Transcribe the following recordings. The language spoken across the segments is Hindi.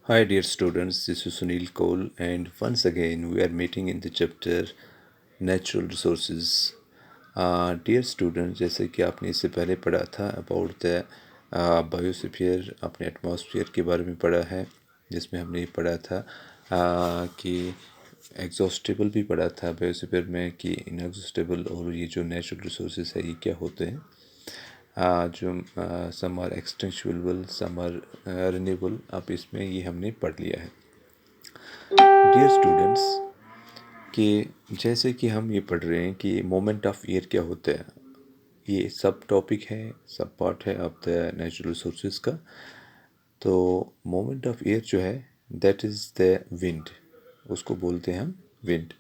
Hi, dear students, this is Sunil Cole, and once again we are meeting in the chapter Natural Resources. Dear students, जैसे कि आपने इससे पहले पढ़ा था अबाउट द बायोस्फीयर, अपने एटमॉस्फेयर के बारे में पढ़ा है, जिसमें हमने ये पढ़ा था कि एग्जॉस्टेबल भी पढ़ा था बायोस्फीयर में कि इनएग्जॉस्टेबल, और ये जो नेचुरल रिसोर्सेज है ये क्या होते हैं। जो some are exhaustible, some are renewable, अब इसमें ये हमने पढ़ लिया है। डियर स्टूडेंट्स, कि जैसे कि हम ये पढ़ रहे हैं कि मोमेंट ऑफ एयर क्या होता है, ये सब टॉपिक है, सब पार्ट है ऑफ द नेचुरल रिसोर्सेज का। तो मोमेंट ऑफ एयर जो है दैट इज़ द विंड, उसको बोलते हैं हम विंड।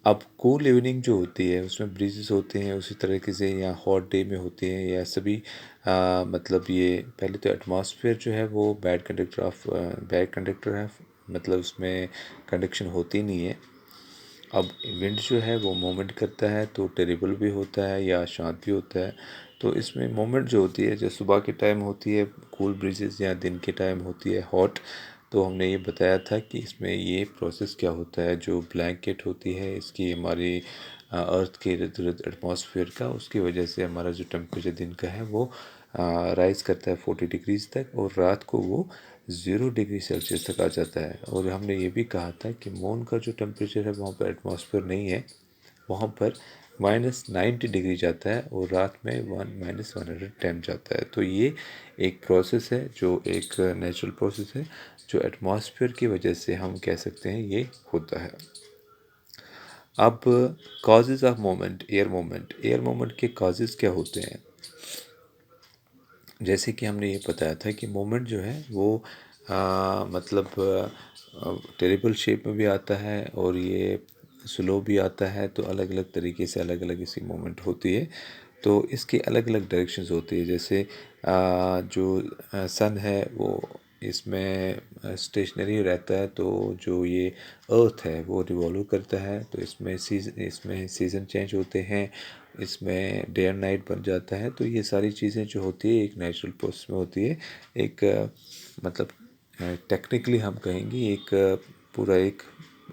अब कूल इवनिंग जो होती है उसमें ब्रीजेस होते हैं, उसी तरीके से या हॉट डे में होते हैं, या सभी मतलब ये पहले तो एटमॉस्फेयर जो है वो बैड कंडक्टर है, मतलब उसमें कंडक्शन होती नहीं है। अब विंड जो है वो मूवमेंट करता है, तो टेरेबल भी होता है या शांत भी होता है। तो इसमें मूवमेंट जो होती है, जो सुबह के टाइम होती है कूल ब्रीजेस, या दिन के टाइम होती है हॉट। तो हमने ये बताया था कि इसमें ये प्रोसेस क्या होता है, जो ब्लैंकेट होती है इसकी हमारी अर्थ के इर्द गिर्द एटमॉस्फेयर का, उसकी वजह से हमारा जो टेम्परेचर दिन का है वो राइज करता है 40 डिग्रीज तक, और रात को वो 0 डिग्री सेल्सियस तक आ जाता है। और हमने ये भी कहा था कि मून का जो टेम्परेचर है वहाँ पर एटमॉस्फेयर नहीं है, वहाँ पर -90 डिग्री जाता है, और रात में -110 जाता है। तो ये एक प्रोसेस है, जो एक नेचुरल प्रोसेस है, जो एटमॉस्फेयर की वजह से हम कह सकते हैं ये होता है। अब causes of moment, air moment के कॉजेज़ क्या होते हैं। जैसे कि हमने ये बताया था कि मोमेंट जो है वो मतलब टेरेबल शेप में भी आता है, और ये स्लो भी आता है। तो अलग अलग तरीके से अलग अलग इसकी मोमेंट होती है। तो इसकी अलग अलग डायरेक्शंस होती है। जैसे जो सन है वो इसमें स्टेशनरी रहता है, तो जो ये अर्थ है वो रिवॉल्व करता है। तो इसमें सीज़न चेंज होते हैं, इसमें डे एंड नाइट बन जाता है। तो ये सारी चीज़ें जो होती है एक नेचुरल प्रोसेस में होती है। एक मतलब टेक्निकली हम कहेंगे एक पूरा एक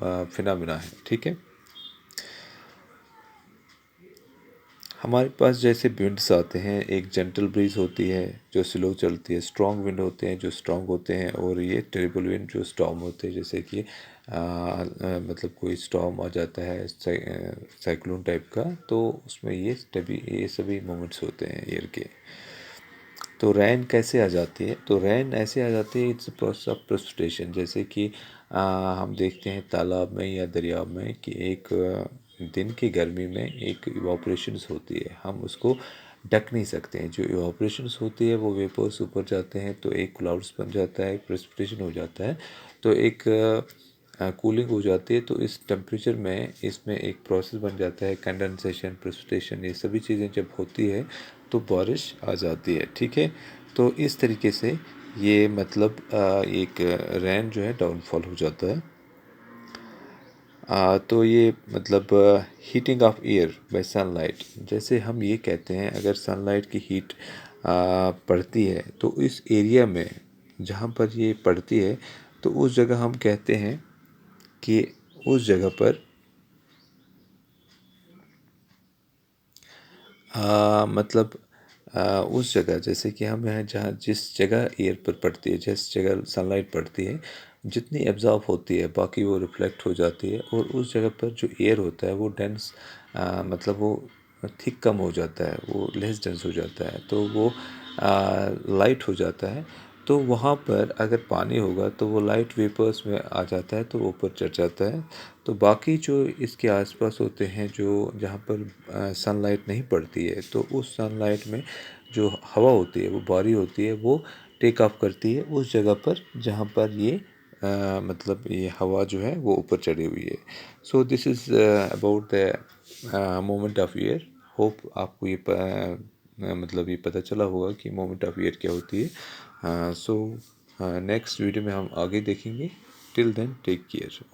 फिनोमेना है, ठीक है। हमारे पास जैसे विंड्स आते हैं, एक जेंटल ब्रीज होती है जो स्लो चलती है, स्ट्रॉन्ग विंड होते हैं जो स्ट्रॉन्ग होते हैं, और ये टेरेबल विंड जो स्टॉर्म होते हैं। जैसे कि मतलब कोई स्टॉर्म आ जाता है साइक्लोन टाइप का, तो उसमें ये सभी मोमेंट्स होते हैं एयर के। तो रैन कैसे आ जाती है, तो रैन ऐसे आ जाती है, इट्स प्रोसेस ऑफ प्रेसिपिटेशन। जैसे कि हम देखते हैं तालाब में या दरिया में कि एक दिन की गर्मी में एक इवापोरेशंस होती है, हम उसको ढक नहीं सकते हैं। जो इवापोरेशंस होती है वो वेपर्स ऊपर जाते हैं, तो एक क्लाउड्स बन जाता है, एक प्रेसिपिटेशन हो जाता है, तो एक कूलिंग हो जाती है। तो इस टेम्परेचर में इसमें एक प्रोसेस बन जाता है, कंडेंसेशन, प्रेसिपिटेशन, ये सभी चीज़ें जब होती है तो बारिश आ जाती है, ठीक है। तो इस तरीके से ये मतलब एक रेन जो है डाउनफॉल हो जाता है। तो ये मतलब heating of air by sunlight, जैसे हम ये कहते हैं अगर सनलाइट की हीट पड़ती है तो इस एरिया में जहाँ पर ये पड़ती है, तो उस जगह हम कहते हैं कि उस जगह पर मतलब उस जगह, जैसे कि हम यहाँ जहाँ जिस जगह एयर पर पड़ती है, जिस जगह सनलाइट पड़ती है, जितनी एब्जॉर्ब होती है बाकी वो रिफ्लेक्ट हो जाती है, और उस जगह पर जो एयर होता है वो डेंस मतलब वो थिक कम हो जाता है, वो लेस डेंस हो जाता है, तो वो लाइट हो जाता है। तो वहाँ पर अगर पानी होगा तो वो लाइट वेपर्स में आ जाता है, तो वो ऊपर चढ़ जाता है। तो बाकी जो इसके आसपास होते हैं, जो जहाँ पर सनलाइट नहीं पड़ती है, तो उस सनलाइट में जो हवा होती है वो भारी होती है, वो टेक ऑफ करती है उस जगह पर जहाँ पर ये मतलब ये हवा जो है वो ऊपर चढ़ी हुई है। So this is about the moment of year. Hope आपको ये मतलब ये पता चला होगा कि मोमेंट ऑफ ईयर क्या होती है। सो नेक्स्ट वीडियो में हम आगे देखेंगे। Till then take care.